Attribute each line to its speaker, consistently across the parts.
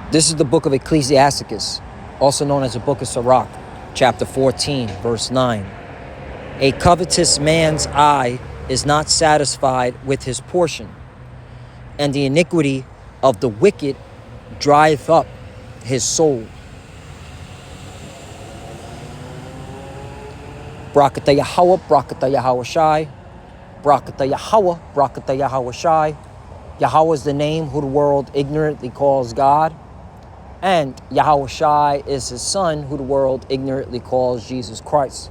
Speaker 1: This is the book of Ecclesiasticus, also known as the book of Sirach, chapter 14, verse 9. A covetous man's eye is not satisfied with his portion, and the iniquity of the wicked drieth up his soul. Brakata Yahweh, Brakata Yahweh Shai, Brakata Yahweh, Brakata Yahweh Shai. Yahweh is the name who the world ignorantly calls God, and Yahweh Shai is his son who the world ignorantly calls Jesus Christ.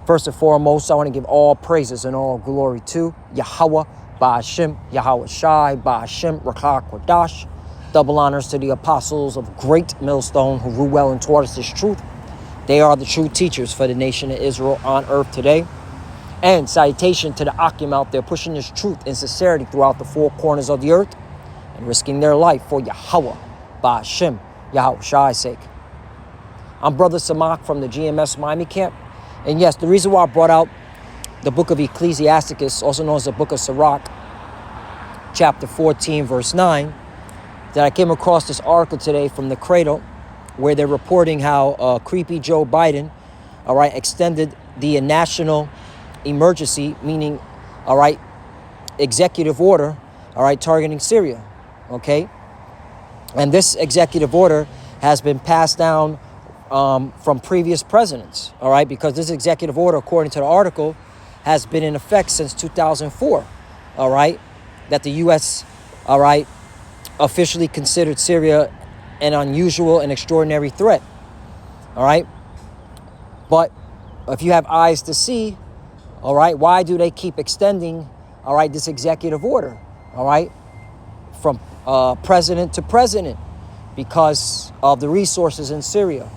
Speaker 1: First and foremost, I want to give all praises and all glory to Yahweh, Ba'ashem, Yahweh Shai, Ba'ashem, Rakah Kodash. Double honors to the apostles of great millstone who rule well and taught us this truth. They are the true teachers for the nation of Israel on earth today. And salutation to the Akim out there pushing this truth and sincerity throughout the four corners of the earth and risking their life for Yahweh, Ba'ashem, Yahweh Shai's sake. I'm Brother Samak from the GMS Miami camp. And yes, the reason why I brought out the book of Ecclesiasticus, also known as the book of Sirach, chapter 14, verse 9, that I came across this article today from the Cradle, where they're reporting how creepy Joe Biden, extended the national emergency, meaning, executive order, targeting Syria, okay? And this executive order has been passed down from previous presidents, because this executive order, according to the article, has been in effect since 2004, that the U.S., officially considered Syria an unusual and extraordinary threat, But if you have eyes to see, why do they keep extending, this executive order, from president to president? Because of the resources in Syria,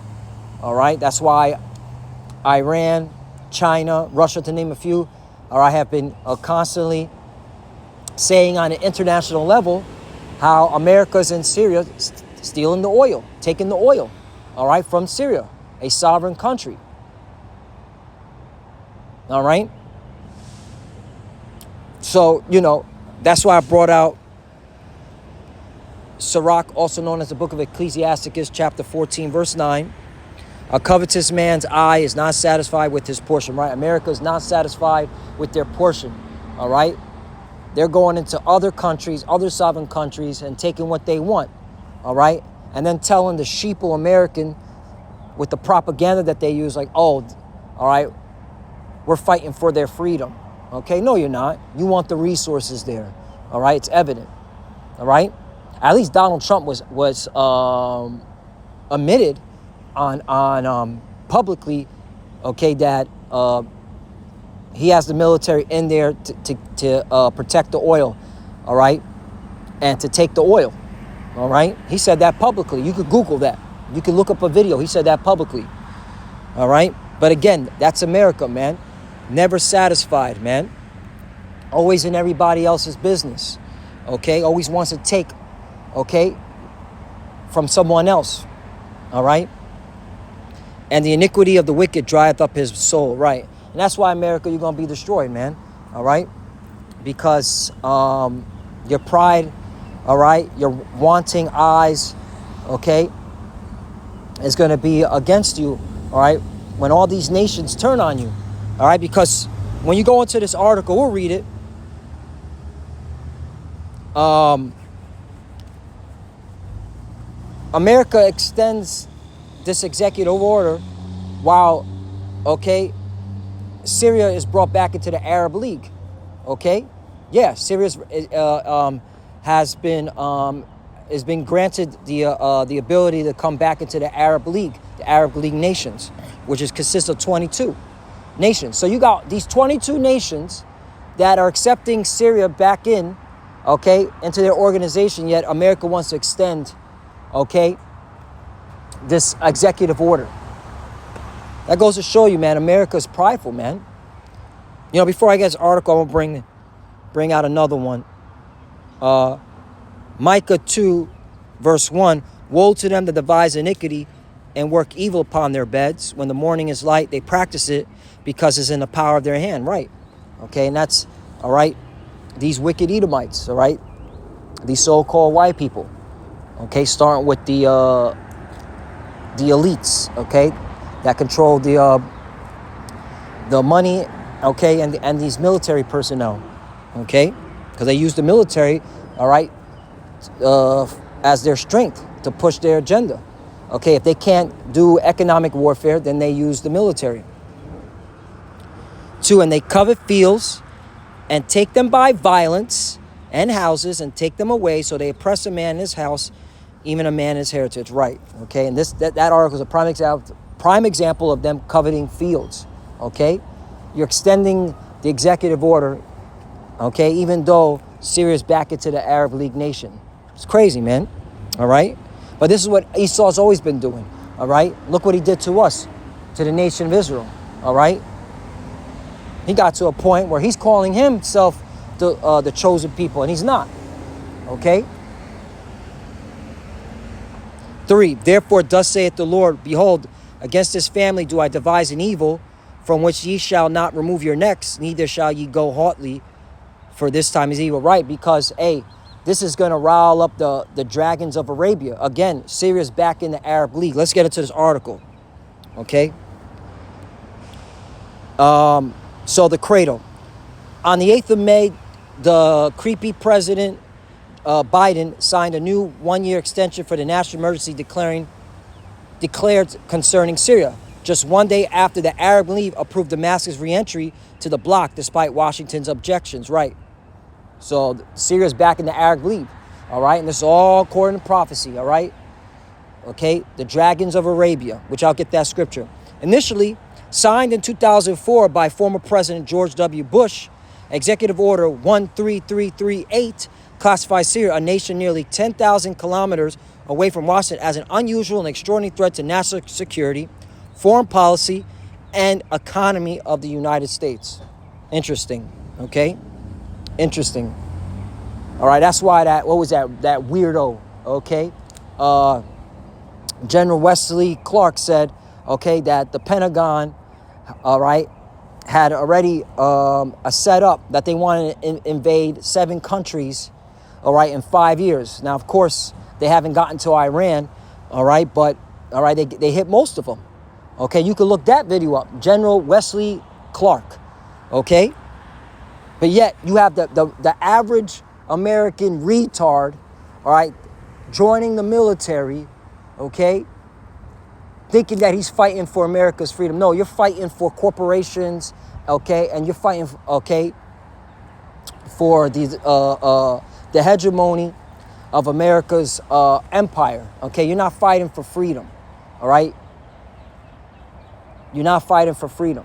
Speaker 1: That's why Iran, China, Russia, to name a few, have been constantly saying on an international level how America's in Syria stealing the oil, taking the oil, from Syria, a sovereign country. So, that's why I brought out Sirach, also known as the book of Ecclesiasticus, chapter 14, verse 9. A covetous man's eye is not satisfied with his portion, America is not satisfied with their portion, They're going into other countries, other sovereign countries, and taking what they want, And then telling the sheeple American with the propaganda that they use, we're fighting for their freedom. Okay, no, you're not. You want the resources there, It's evident, At least Donald Trump was admitted on publicly, that he has the military in there to protect the oil, and to take the oil, He said that publicly. You could Google that. You could look up a video. He said that publicly, But again, that's America, man. Never satisfied, man. Always in everybody else's business, Always wants to take, from someone else, And the iniquity of the wicked drieth up his soul, And that's why, America, you're going to be destroyed, man, Because your pride, your wanting eyes, is going to be against you, when all these nations turn on you, Because when you go into this article, we'll read it. America extends this executive order while, Syria is brought back into the Arab League, Yeah, Syria has been granted the ability to come back into the Arab League nations, which consists of 22 nations. So you got these 22 nations that are accepting Syria back in, into their organization, yet America wants to extend, this executive order. That goes to show you, man, America's prideful, man. Before I get this article, I'm going to bring out another one. Micah 2, verse 1. Woe to them that devise iniquity and work evil upon their beds. When the morning is light, they practice it because it's in the power of their hand, And that's, these wicked Edomites, These so-called white people, Okay, starting with the elites, okay, that control the money, okay, and these military personnel, okay, because they use the military, all right, as their strength to push their agenda. Okay, if they can't do economic warfare, then they use the military. 2, and they covet fields and take them by violence and houses and take them away. So they oppress a man in his house, even a man in his heritage. Right. Okay. And that article is a prime example of them coveting fields. Okay. You're extending the executive order. Okay. Even though Syria is back into the Arab League nation. It's crazy, man. All right. But this is what Esau's always been doing. All right. Look what he did to us, to the nation of Israel. All right. He got to a point where he's calling himself the chosen people, and he's not. Okay? 3, therefore thus saith the Lord, behold, against this family do I devise an evil, from which ye shall not remove your necks, neither shall ye go haughtily, for this time is evil. Right, because, hey, this is going to rile up the dragons of Arabia. Again, Syria's back in the Arab League. Let's get into this article. Okay? So the cradle. On the 8th of May, the creepy President Biden signed a new one-year extension for the national emergency declared concerning Syria, just one day after the Arab League approved Damascus' re-entry to the bloc despite Washington's objections. Right. So Syria's back in the Arab League. All right. And this is all according to prophecy. All right. Okay. The dragons of Arabia, which I'll get that scripture. Initially signed in 2004 by former President George W. Bush, Executive Order 13338 classifies Syria, a nation nearly 10,000 kilometers away from Washington, as an unusual and extraordinary threat to national security, foreign policy, and economy of the United States. Interesting, okay? Interesting. All right, that's why that weirdo, okay? General Wesley Clark said, okay, that the Pentagon, all right, had already a setup that they wanted to invade 7 countries, all right, in 5 years. Now, of course, they haven't gotten to Iran, all right, but, all right, they hit most of them. Okay, you can look that video up, General Wesley Clark, okay? But yet, you have the average American retard, all right, joining the military, okay, thinking that he's fighting for America's freedom. No, you're fighting for corporations, okay, and you're fighting, okay, for the hegemony of America's empire, okay? You're not fighting for freedom, all right? You're not fighting for freedom.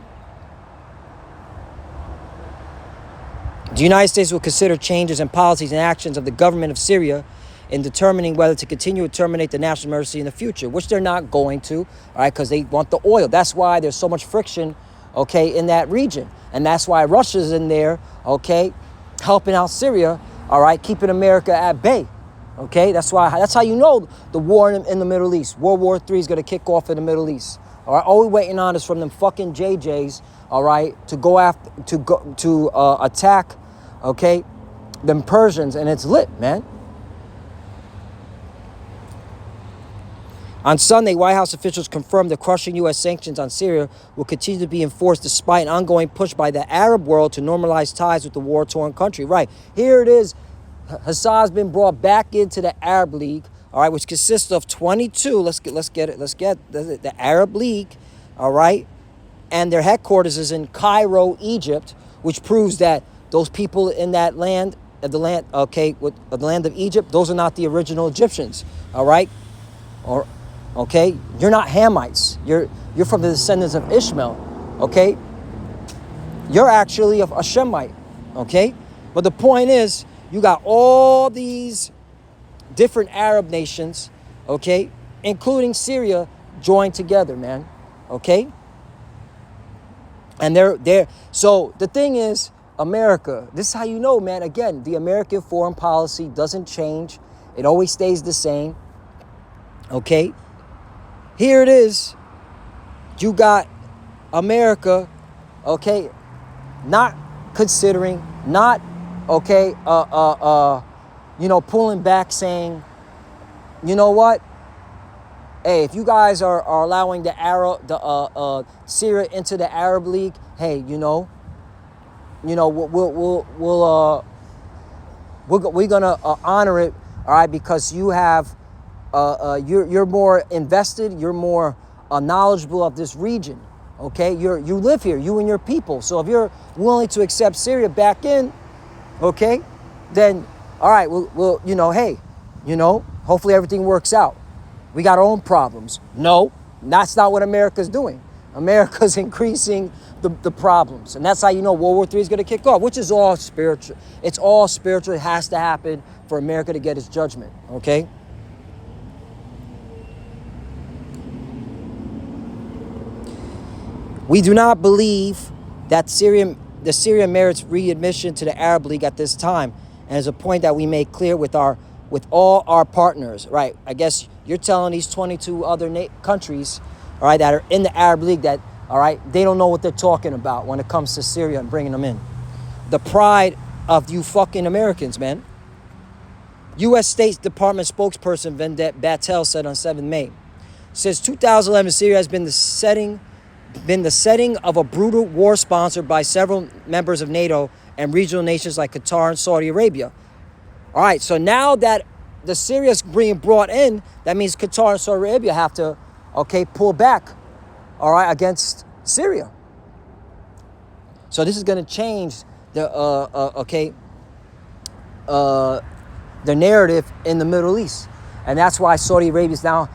Speaker 1: The United States will consider changes in policies and actions of the government of Syria in determining whether to continue or terminate the national emergency in the future, which they're not going to, all right, because they want the oil. That's why there's so much friction, okay, in that region. And that's why Russia's in there, okay, helping out Syria, all right, keeping America at bay, okay? That's how you know the war in the Middle East. World War III is going to kick off in the Middle East. All right, all we're waiting on is from them fucking JJs, all right, to attack, okay, them Persians, and it's lit, man. On Sunday, White House officials confirmed the crushing U.S. sanctions on Syria will continue to be enforced despite an ongoing push by the Arab world to normalize ties with the war-torn country. Right, here it is. Hassan's been brought back into the Arab League, all right, which consists of 22. Let's get the Arab League, all right, and their headquarters is in Cairo, Egypt, which proves that those people in that land, the land of Egypt, those are not the original Egyptians, all right, okay, you're not Hamites. You're from the descendants of Ishmael, okay? You're actually a Shemite, okay? But the point is, you got all these different Arab nations, okay, including Syria, joined together, man, okay? And they're so the thing is, America, this is how you know, man, again, the American foreign policy doesn't change. It always stays the same, okay? Here it is. You got America, okay, not considering, not, okay, pulling back, saying, you know what? Hey, if you guys are allowing the Syria into the Arab League, hey, we're gonna honor it, all right? Because you have, you're more invested, you're more knowledgeable of this region, okay? You live here, you and your people. So if you're willing to accept Syria back in, okay, then all right, we'll hey, hopefully everything works out. We got our own problems. No, that's not what America's doing. America's increasing the problems. And that's how you know World War III is going to kick off, which is all spiritual. It's all spiritual. It has to happen for America to get its judgment, okay? We do not believe that the Syria merits readmission to the Arab League at this time, and is a point that we make clear with all our partners, right? I guess you're telling these 22 other countries, all right, that are in the Arab League that, all right, they don't know what they're talking about when it comes to Syria and bringing them in. The pride of you fucking Americans, man. U.S. State Department spokesperson Vendette Battelle said on 7 May, since 2011, Syria has been the setting of a brutal war sponsored by several members of NATO and regional nations like Qatar and Saudi Arabia. All right, so now that the Syria is being brought in, that means Qatar and Saudi Arabia have to, okay, pull back, all right, against Syria. So this is going to change the, the narrative in the Middle East. And that's why Saudi Arabia is now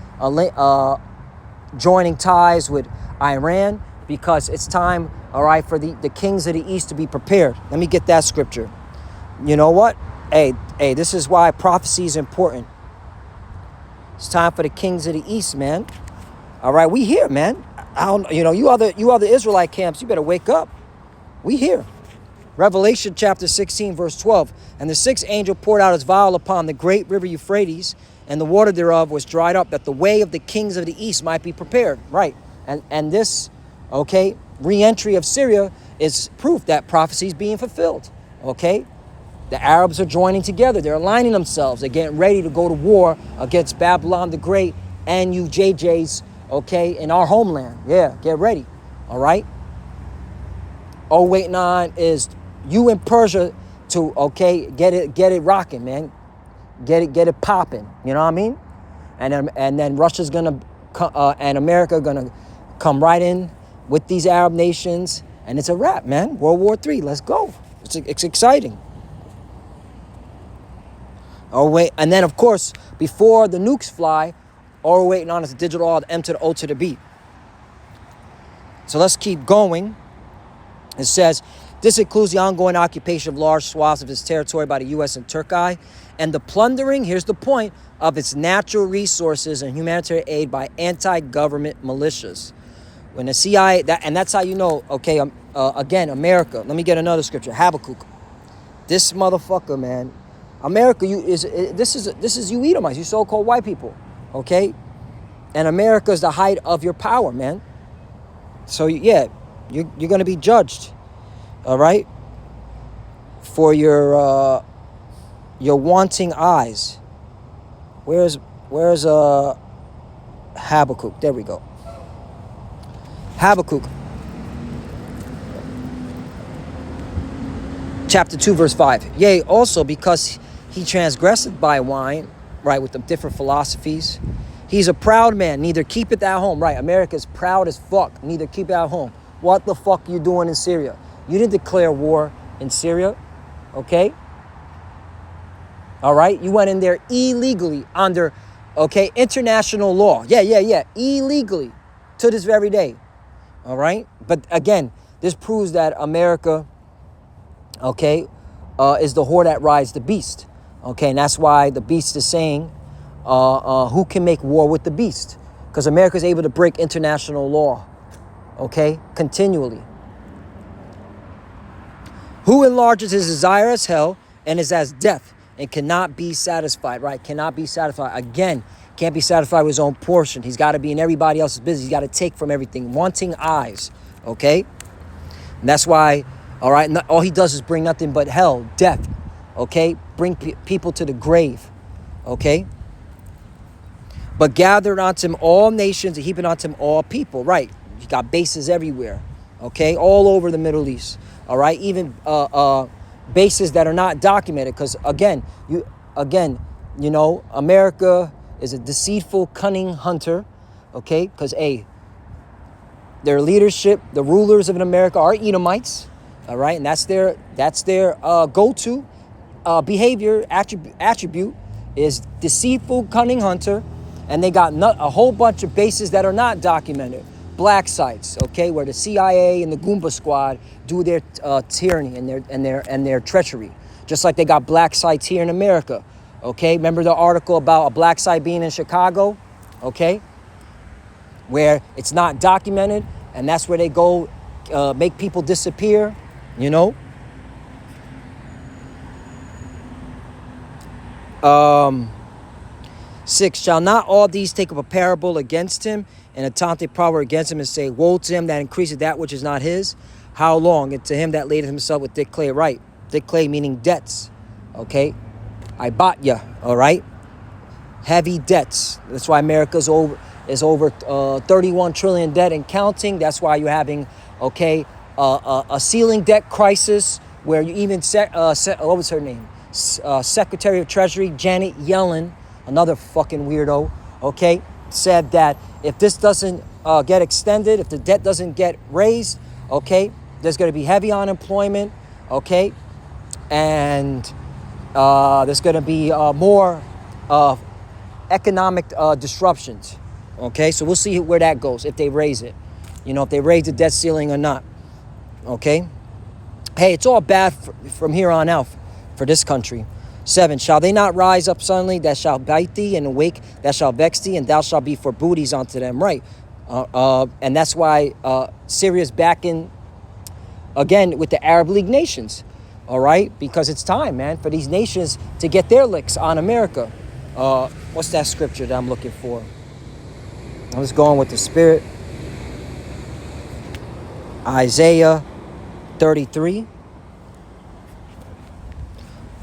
Speaker 1: joining ties with Iran, because it's time, all right, for the kings of the East to be prepared. Let me get that scripture. You know what? Hey, this is why prophecy is important. It's time for the kings of the East, man. All right, we here, man. You other Israelite camps, you better wake up. We here. Revelation chapter 16, verse 12. And the sixth angel poured out his vial upon the great river Euphrates, and the water thereof was dried up, that the way of the kings of the East might be prepared. Right. And this, okay, re-entry of Syria is proof that prophecy is being fulfilled. Okay. The Arabs are joining together. They're aligning themselves. They're getting ready to go to war against Babylon the Great and you JJs, okay, in our homeland. Yeah, get ready. All right. All waiting on is you in Persia to, okay, get it rocking, man. Get it popping. You know what I mean? And then Russia's gonna and America gonna come right in with these Arab nations, and it's a wrap, man. World War III. Let's go. It's exciting. Oh wait, and then of course, before the nukes fly, all we're waiting on is the digital R, the M to the O to the B. So let's keep going. It says, this includes the ongoing occupation of large swaths of its territory by the U.S. and Turkey, and the plundering, here's the point, of its natural resources and humanitarian aid by anti-government militias. When the CIA, and that's how you know, okay, again, America. Let me get another scripture, Habakkuk. This motherfucker, man. America, this is you Edomites, you so-called white people, okay? And America is the height of your power, man. So yeah, you're going to be judged, all right, for your wanting eyes. Where's Habakkuk? There we go. Habakkuk, chapter 2, verse 5. Yea, also because he transgresseth by wine, right, with the different philosophies. He's a proud man, neither keepeth at home. Right, America's proud as fuck, neither keep at home. What the fuck you doing in Syria? You didn't declare war in Syria, okay? All right, you went in there illegally under, okay, international law. Yeah, illegally to this very day, all right? But again, this proves that America, okay, is the whore that rides the beast. Okay, and that's why the beast is saying, who can make war with the beast? Because America is able to break international law, okay, continually. Who enlarges his desire as hell and is as death and cannot be satisfied, right? Cannot be satisfied. Again, can't be satisfied with his own portion. He's got to be in everybody else's business. He's got to take from everything. Wanting eyes, okay? And that's why, all right, all he does is bring nothing but hell, death, okay? Bring people to the grave, okay? But gathered unto him all nations, and heaping unto him all people. Right. You got bases everywhere. Okay. All over the Middle East. All right. Even bases that are not documented. Because again, America is a deceitful, cunning hunter. Okay. Because their leadership, the rulers of America are Edomites. All right. And that's their go-to behavior attribute is deceitful, cunning hunter. And they got a whole bunch of bases that are not documented. Black sites, okay, where the CIA and the Goomba Squad do their tyranny and their treachery. Just like they got black sites here in America, okay? Remember the article about a black site being in Chicago, okay? Where it's not documented, and that's where they go make people disappear, 6, shall not all these take up a parable against him and a taunting proverb against him and say, woe to him that increaseth that which is not his? How long? And to him that ladeth himself with thick clay, right? Thick clay meaning debts, okay? I bought ya, all right? Heavy debts. That's why America's over 31 trillion debt and counting. That's why you're having, okay, a ceiling debt crisis where you even, what was her name? Secretary of Treasury Janet Yellen, another fucking weirdo, okay, said that if this doesn't get extended, if the debt doesn't get raised, okay, there's going to be heavy unemployment, okay, and there's going to be more economic disruptions, okay? So we'll see where that goes, if they raise it, if they raise the debt ceiling or not, okay? Hey, it's all bad from here on out for this country. 7, shall they not rise up suddenly that shall bite thee, and awake that shall vex thee, and thou shalt be for booties unto them, right? And that's why Syria's back in again with the Arab League nations, all right? Because it's time, man, for these nations to get their licks on America. What's that scripture that I'm looking for? I was going with the Spirit. Isaiah 33.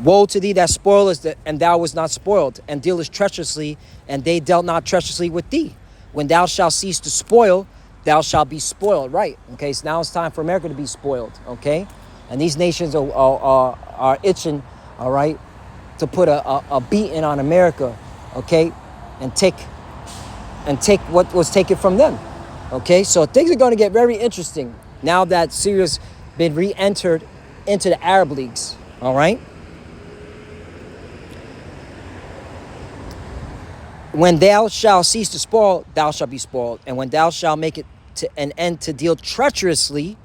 Speaker 1: Woe to thee that spoilest, and thou wast not spoiled, and dealest treacherously, and they dealt not treacherously with thee. When thou shalt cease to spoil, thou shalt be spoiled. Right. Okay. So now it's time for America to be spoiled. Okay. And these nations are itching. All right. To put a beating on America. Okay. And take what was taken from them. Okay. So things are going to get very interesting now that Syria's been re-entered into the Arab leagues. All right. When thou shalt cease to spoil, thou shalt be spoiled. And when thou shalt make it to an end to deal treacherously,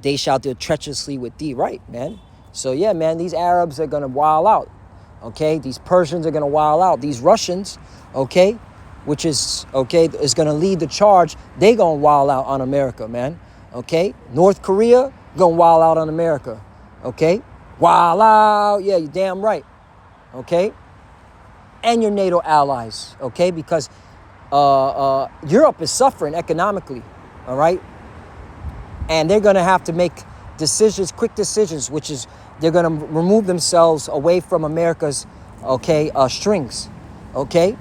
Speaker 1: they shall deal treacherously with thee. Right, man. So, yeah, man, these Arabs are going to wild out. Okay? These Persians are going to wild out. These Russians, okay, which is, okay, is going to lead the charge. They going to wild out on America, man. Okay? North Korea going to wild out on America. Okay? Wild out. Yeah, you're damn right. Okay? And your NATO allies, okay? Because Europe is suffering economically, all right? And they're going to have to make decisions, quick decisions, which is they're going to remove themselves away from America's, okay, strings, okay?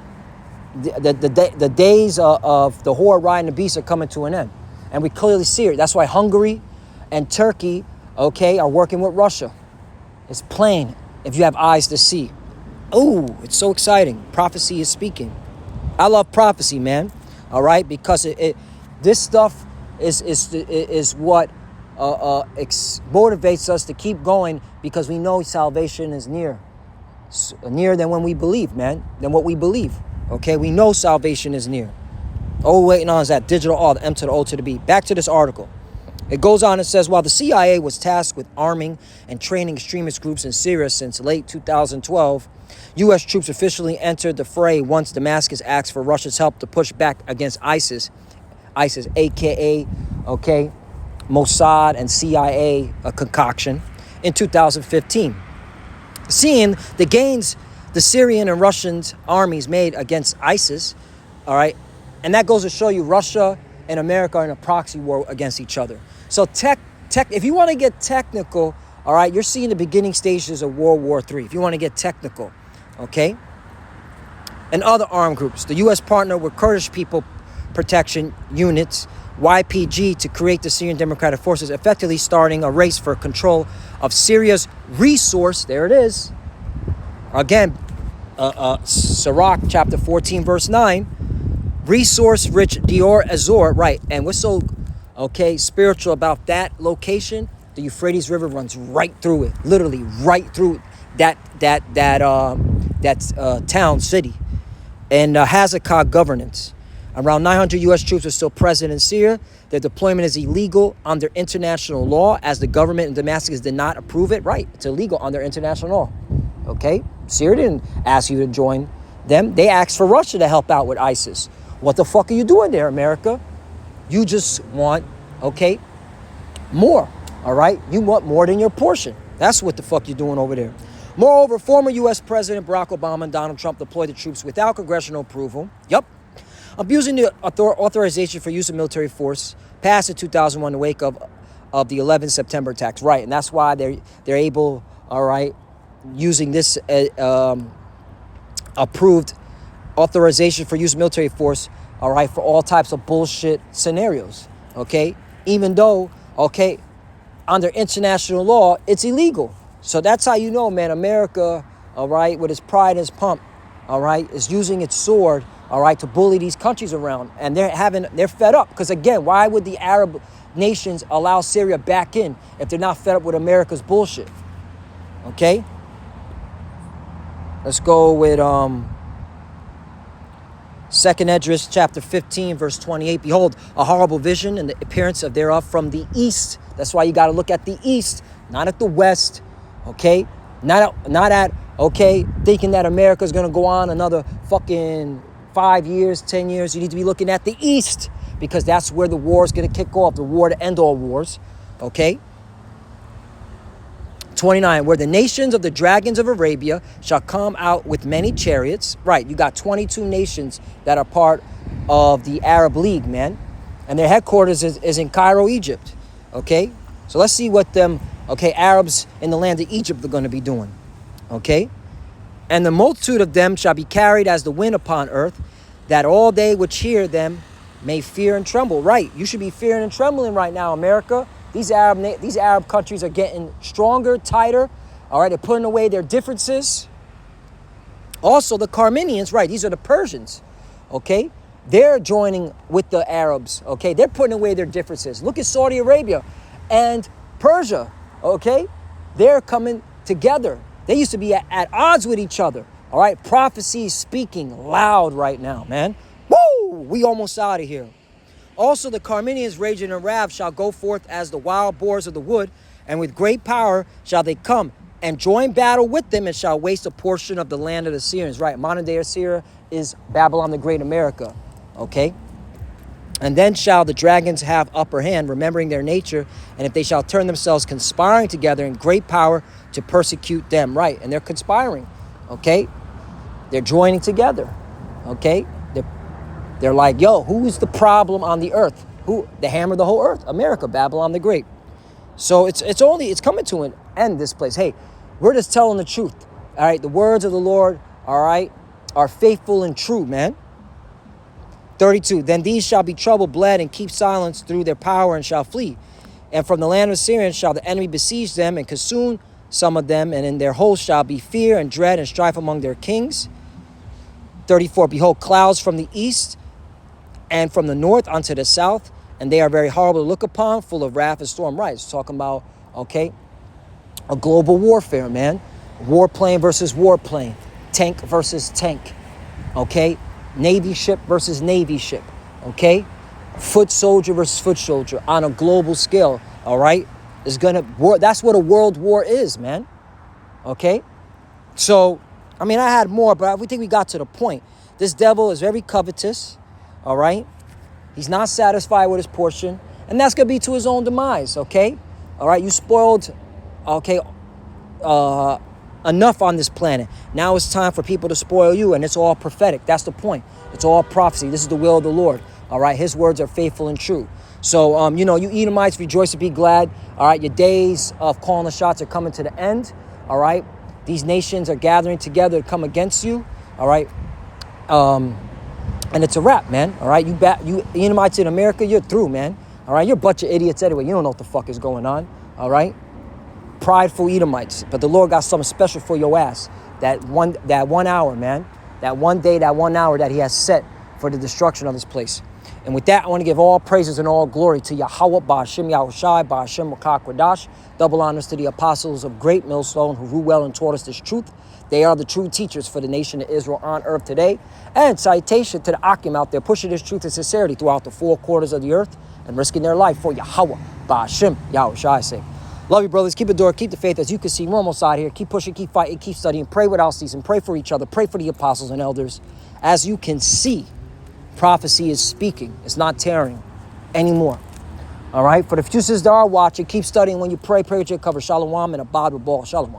Speaker 1: The days of the whore riding the beast are coming to an end. And we clearly see it. That's why Hungary and Turkey, okay, are working with Russia. It's plain if you have eyes to see. Oh, it's so exciting. Prophecy is speaking. I love prophecy, man. All right, because this stuff is what motivates us to keep going, because we know salvation is nearer than when we believe, man, than what we believe. Okay, we know salvation is near. Oh, waiting on is that digital R, the M to the O to the B. Back to this article. It goes on and says, while the CIA was tasked with arming and training extremist groups in Syria since late 2012, U.S. troops officially entered the fray once Damascus asked for Russia's help to push back against ISIS, a.k.a., okay, Mossad and CIA concoction, in 2015. Seeing the gains the Syrian and Russian armies made against ISIS, all right, and that goes to show you Russia and America are in a proxy war against each other. So if you want to get technical, all right, you're seeing the beginning stages of World War III. If you want to get technical, okay? and other armed groups. The U.S. partnered with Kurdish People Protection Units, YPG, to create the Syrian Democratic Forces, effectively starting a race for control of Syria's resource. There it is. Again, Sirach chapter 14, verse 9. Resource-rich Dior Azor, right? And what's so, spiritual about that location? The Euphrates River runs right through it, literally right through that town, city. And Hazakah governance. Around 900 U.S. troops are still present in Syria. Their deployment is illegal under international law, as the government in Damascus did not approve it. Right, it's illegal under international law. Okay, Syria didn't ask you to join them. They asked for Russia to help out with ISIS. What the fuck are you doing there, America? You just want, more, all right? You want more than your portion. That's what the fuck you're doing over there. Moreover, former U.S. President Barack Obama and Donald Trump deployed the troops without congressional approval. Yup. Abusing the authorization for use of military force passed in 2001 in the wake of the 11 September attacks. Right, and that's why they're able, using this approved authorization for use of military force, for all types of bullshit scenarios, even though, under international law, it's illegal. So that's how you know, man, America, with its pride and its pump, is using its sword, to bully these countries around. And they're fed up. Because again, why would the Arab nations allow Syria back in if they're not fed up with America's bullshit? Okay? Let's go with 2nd Esdras chapter 15, verse 28. Behold, a horrible vision and the appearance of thereof from the east. That's why you got to look at the east, not at the west. Okay? Not at thinking that America's going to go on another fucking 5 years, 10 years. You need to be looking at the east, because that's where the war is going to kick off, the war to end all wars. 29, where the nations of the dragons of Arabia shall come out with many chariots. Right, you got 22 nations that are part of the Arab League, man. And their headquarters is in Cairo, Egypt. So let's see what them, Arabs in the land of Egypt are going to be doing. And the multitude of them shall be carried as the wind upon earth, that all they which hear them may fear and tremble. Right, you should be fearing and trembling right now, America. These Arab countries are getting stronger, tighter. They're putting away their differences. Also, the Carmenians, right, these are the Persians. They're joining with the Arabs. They're putting away their differences. Look at Saudi Arabia and Persia. They're coming together. They used to be at odds with each other. Prophecy is speaking loud right now, man. Woo! We almost out of here. Also, the Carmenians raging in wrath shall go forth as the wild boars of the wood, and with great power shall they come and join battle with them, and shall waste a portion of the land of the Syrians. Right, modern day Assyria is Babylon the Great America. And then shall the dragons have upper hand, remembering their nature, and if they shall turn themselves conspiring together in great power to persecute them. Right, and they're conspiring. They're joining together. They're like, yo, who's the problem on the earth? Who? They hammer the whole earth. America, Babylon the Great. So it's coming to an end, this place. Hey, we're just telling the truth. The words of the Lord, are faithful and true, man. 32, then these shall be troubled, bled, and keep silence through their power, and shall flee. And from the land of Syrians shall the enemy besiege them, and consume some of them, and in their host shall be fear and dread and strife among their kings. 34, behold, clouds from the east, and from the north unto the south, and they are very horrible to look upon, full of wrath and storm. Right, it's talking about, a global warfare, man. Warplane versus warplane. Tank versus tank. Navy ship versus Navy ship. Foot soldier versus foot soldier on a global scale. It's that's what a world war is, man. So, I had more, but I think we got to the point. This devil is very covetous. He's not satisfied with his portion, and that's gonna be to his own demise. You spoiled enough on this planet. Now it's time for people to spoil you, and it's all prophetic. That's the point. It's all prophecy. This is the will of the Lord. His words are faithful and true. So you Edomites, rejoice and be glad. Your days of calling the shots are coming to the end. These nations are gathering together to come against you. And it's a wrap, man. All right, you Edomites in America, you're through, man. All right, you're a bunch of idiots anyway. You don't know what the fuck is going on. All right, prideful Edomites. But the Lord got something special for your ass. That one hour, man. That one day, that 1 hour that He has set for the destruction of this place. And with that, I want to give all praises and all glory to Yahweh, Ba'ashem Yahushai, Ba'ashem Rakah Kwadash. Double honors to the apostles of Great Millstone who rule well and taught us this truth. They are the true teachers for the nation of Israel on earth today. And citation to the Akim out there pushing this truth and sincerity throughout the 4 quarters of the earth and risking their life for Yahweh, Ba'ashem Yahushai say. Love you, brothers. Keep the door. Keep the faith. As you can see, we're almost out here. Keep pushing, keep fighting, keep studying. Pray without ceasing. Pray for each other. Pray for the apostles and elders. As you can see, prophecy is speaking. It's not tearing anymore. All right? For the futures that are watching, keep studying. When you pray with your cover. Shalom and abad with ball. Shalom.